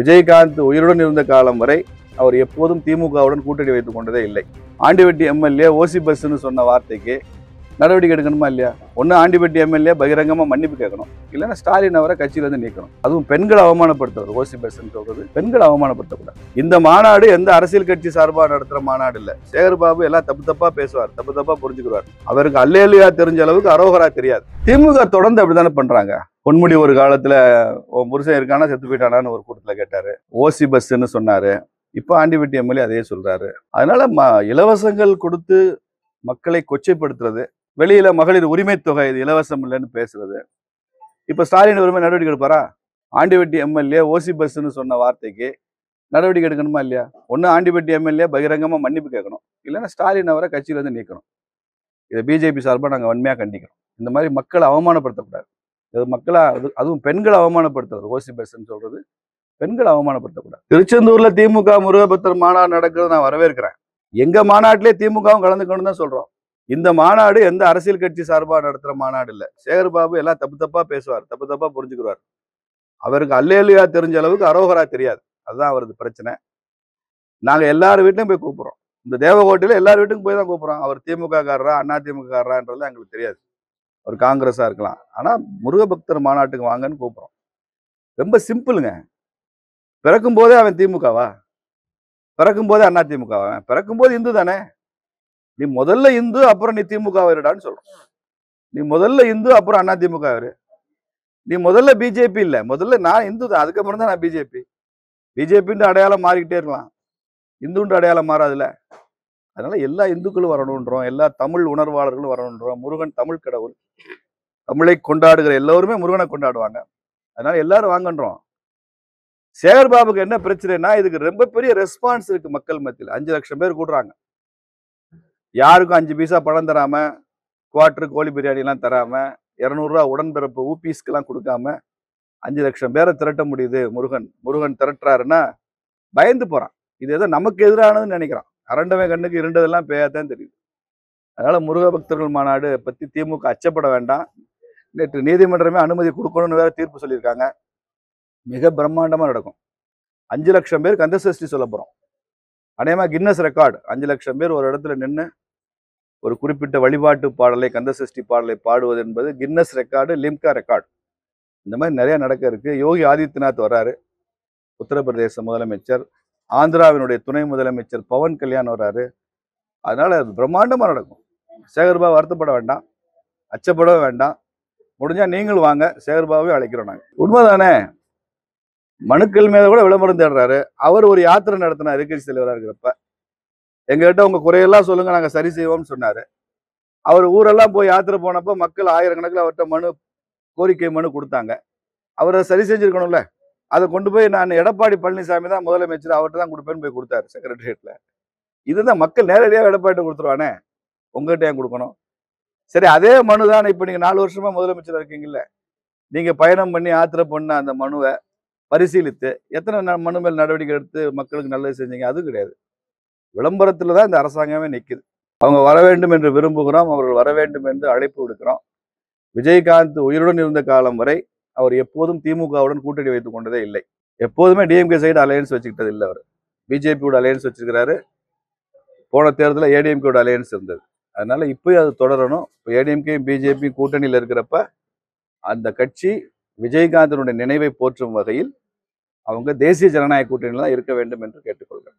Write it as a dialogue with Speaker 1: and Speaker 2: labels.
Speaker 1: விஜயகாந்த் உயிருடன் இருந்த காலம் வரை அவர் எப்போதும் திமுகவுடன் கூட்டணி வைத்துக் கொண்டதே இல்லை. ஆண்டிவட்டி எம்எல்ஏ ஓசி பஸ்ன்னு சொன்ன வார்த்தைக்கு நடவடிக்கை எடுக்கணுமா இல்லையா? ஒன்று ஆண்டிவட்டி எம்எல்ஏ பகிரங்கமாக மன்னிப்பு கேட்கணும், இல்லைன்னா ஸ்டாலின் அவரை கட்சியிலேருந்து நீக்கணும். அதுவும் பெண்களை அவமானப்படுத்துறது. ஓசி பஸ்ன்னு சொல்றது பெண்களை அவமானப்படுத்தக்கூடாது. இந்த மாநாடு எந்த அரசியல் கட்சி சார்பாக நடத்துகிற மாநாடு இல்லை. சேகர்பாபு எல்லாம் தப்பு தப்பா பேசுவார், தப்பு தப்பா புரிஞ்சுக்கிறார். அவருக்கு அல்லேலியா தெரிஞ்ச அளவுக்கு அரோகரா தெரியாது. திமுக தொடர்ந்து அப்படித்தானே பண்றாங்க. பொன்முடி ஒரு காலத்துல புருஷன் இருக்கானா செத்து போயிட்டானான்னு ஒரு கூட்டத்துல கேட்டாரு, ஓசி பஸ்ன்னு சொன்னாரு. இப்ப ஆண்டிவட்டி எம்எல்ஏ அதையே சொல்றாரு. அதனால இலவசங்கள் கொடுத்து மக்களை கொச்சைப்படுத்துறது, வெளியில மகளிர் உரிமை தொகை இது இலவசம் இல்லைன்னு பேசுறது. இப்ப ஸ்டாலின் ஒருமே நடவடிக்கை எடுப்பாரா? ஆண்டிவட்டி எம்எல்ஏ ஓசி பஸ்ன்னு சொன்ன வார்த்தைக்கு நடவடிக்கை எடுக்கணுமா இல்லையா? ஒன்னு ஆண்டிவட்டி எம்எல்ஏ பகிரங்கமா மன்னிப்பு கேட்கணும், இல்லைன்னா ஸ்டாலின் அவரை கட்சியிலிருந்து நீக்கணும். இதை பிஜேபி சார்பாக நாங்கள் வன்மையா கண்டிக்கிறோம். இந்த மாதிரி மக்களை அவமானப்படுத்தக்கூடாது. மக்களை அதுவும் பெண்களை அவமானப்படுத்துறது. ஓசி பஸ்ன்னு சொல்றது பெண்களை அவமானப்படுத்தக்கூடாது. திருச்செந்தூர்ல திமுக முருகபக்தர் மாநாடு நடக்கிறது நான் வரவேற்கிறேன். எங்க மாநாட்டிலே திமுகவும் கலந்துக்கணும் தான் சொல்றோம். இந்த மாநாடு எந்த அரசியல் கட்சி சார்பாக நடத்துற மாநாடு இல்லை. சேகர்பாபு எல்லாம் தப்பு தப்பா பேசுவார், தப்பு தப்பா புரிஞ்சுக்கிறார். அவருக்கு அல்லேலியா தெரிஞ்ச அளவுக்கு அரோகரா தெரியாது. அதுதான் அவரது பிரச்சனை. நாங்க எல்லார் வீட்லையும் போய் கூப்பிடுறோம். இந்த தேவகோட்டையில எல்லார் வீட்டுக்கும் போய் தான் கூப்பிடுறோம். அவர் திமுக காரரா அண்ணா திமுக காரரான்றது எங்களுக்கு தெரியாது. ஒரு காங்கிரஸா இருக்கலாம். ஆனா முருகபக்தர் மாநாட்டுக்கு வாங்கன்னு கூப்பிடுறோம். ரொம்ப சிம்பிளுங்க. பிறக்கும் போதே அவன் திமுகவா? பிறக்கும் போதே அண்ணா திமுகவா? பிறக்கும் போது இந்து தானே. நீ முதல்ல இந்து, அப்புறம் நீ திமுக வருடான்னு சொல்றோம். நீ முதல்ல இந்து, அப்புறம் அண்ணா திமுக வரு. நீ முதல்ல பிஜேபி இல்ல, முதல்ல நான் இந்து தான், அதுக்கப்புறம் தான் நான் பிஜேபி. பிஜேபின்ற அடையாளம் மாறிக்கிட்டே இருக்கலாம், இந்துன்ற அடையாளம் மாறாதுல. அதனால எல்லா இந்துக்களும் வரணுன்றோம், எல்லா தமிழ் உணர்வாளர்களும் வரணுன்றோம். முருகன் தமிழ் கடவுள், தமிழை கொண்டாடுகிற எல்லோருமே முருகனை கொண்டாடுவாங்க. அதனால எல்லாரும் வாங்கன்றோம். சேகர்பாபுக்கு என்ன பிரச்சனைனா, இதுக்கு ரொம்ப பெரிய ரெஸ்பான்ஸ் இருக்கு மக்கள் மத்தியில். 5 லட்சம் பேர் கூடுறாங்க. யாருக்கும் 5 பைசா பணம் தராம, குவார்டர் கோழி பிரியாணி எல்லாம் தராம, 200 ரூபா உடன்பிறப்பு ஊபிஸ்க்கு எல்லாம் கொடுக்காம 5 லட்சம் பேரை திரட்ட முடியுது. முருகன் திரட்டுறாருன்னா பயந்து போறான். இது ஏதோ நமக்கு எதிரானதுன்னு நினைக்கிறான். அரண்டவன் கண்ணுக்கு இருண்டதெல்லாம் பேயாதான் தெரியுது. அதனால முருக பக்தர்கள் மாநாடு பத்தி திமுக அச்சப்பட வேண்டாம். நேற்று நீதிமன்றமே அனுமதி கொடுக்கணும்னு வேற தீர்ப்பு சொல்லியிருக்காங்க. மிக பிரம்மாண்டமா நடக்கும். 5 லட்சம் பேர் கந்தசஷ்டி சொல்ல போறோம். அநேகமா கின்னஸ் ரெக்கார்டு. 5 லட்சம் பேர் ஒரு இடத்துல நின்று ஒரு குறிப்பிட்ட வழிபாட்டு பாடலை, கந்தசஷ்டி பாடலை பாடுவது என்பது கின்னஸ் ரெக்கார்டு, லிம்கா ரெக்கார்டு. இந்த மாதிரி நிறைய நடக்க இருக்கு. யோகி ஆதித்யநாத் வர்றாரு, உத்தரப்பிரதேச முதலமைச்சர். ஆந்திராவினுடைய துணை முதலமைச்சர் பவன் கல்யாண் வர்றாரு. அதனால அது பிரம்மாண்டமா நடக்கும். சேகர்பாபு வருத்தப்பட வேண்டாம், அச்சப்பட வேண்டாம். முடிஞ்சா நீங்களும் வாங்க, சேகர்பாபுவே அழைக்கிறோம் நாங்க. உண்மைதானே? மனுக்கள் மேல கூட விளம்பரம் தேடுறாரு. அவர் ஒரு யாத்திரை நடத்தினார் எதிர்கட்சி தலைவராக இருக்கிறப்ப. எங்ககிட்ட உங்க குறையெல்லாம் சொல்லுங்க, நாங்க சரி செய்வோம்னு சொன்னாரு. அவர் ஊரெல்லாம் போய் யாத்திரை போனப்போ மக்கள் ஆயிரக்கணக்கில் அவர்கிட்ட கோரிக்கை மனு கொடுத்தாங்க. அவரை சரி செஞ்சிருக்கணும்ல. அதை கொண்டு போய் நான் எடப்பாடி பழனிசாமி தான் முதலமைச்சர், அவர்கிட்ட தான் கொடுப்பேன்னு போய் கொடுத்தாரு செக்ரட்டரியேட்ல. இதுதான் மக்கள் நேரடியாக எடப்பாடி கொடுத்துருவானே, உங்ககிட்ட ஏன் கொடுக்கணும்? சரி, அதே மனு தானே இப்ப நீங்க 4 வருஷமா முதலமைச்சர் இருக்கீங்கல்ல, நீங்க பயணம் பண்ணி யாத்திரை பண்ண அந்த மனுவை பரிசீலித்து எத்தனை மனு மேல் நடவடிக்கை எடுத்து மக்களுக்கு நல்லது செஞ்சீங்க? அது கிடையாது. விளம்பரத்துல தான் இந்த அரசாங்கமே நிற்குது. அவங்க வர வேண்டும் என்று விரும்புகிறோம், அவர்கள் வர வேண்டும் என்று அழைப்பு விடுக்கிறோம். விஜயகாந்த் உயிருடன் இருந்த காலம் வரை அவர் எப்போதும் திமுகவுடன் கூட்டணி வைத்துக் கொண்டதே இல்லை. எப்போதுமே டிஎம்கே சைடு அலையன்ஸ் வச்சுக்கிட்டது இல்லை. அவர் பிஜேபியோட அலையன்ஸ் வச்சிருக்கிறாரு. போன தேர்தலில் ஏடிஎம்கேயோட அலையன்ஸ் இருந்தது. அதனால இப்பயும் அது தொடரணும். இப்போ ஏடிஎம்கே பிஜேபி கூட்டணியில் இருக்கிறப்ப அந்த கட்சி விஜயகாந்தனுடைய நினைவை போற்றும் வகையில் அவங்க தேசிய ஜனநாயக கூட்டணியில் தான் இருக்க வேண்டும் என்று கேட்டுக்கொள்கிறேன்.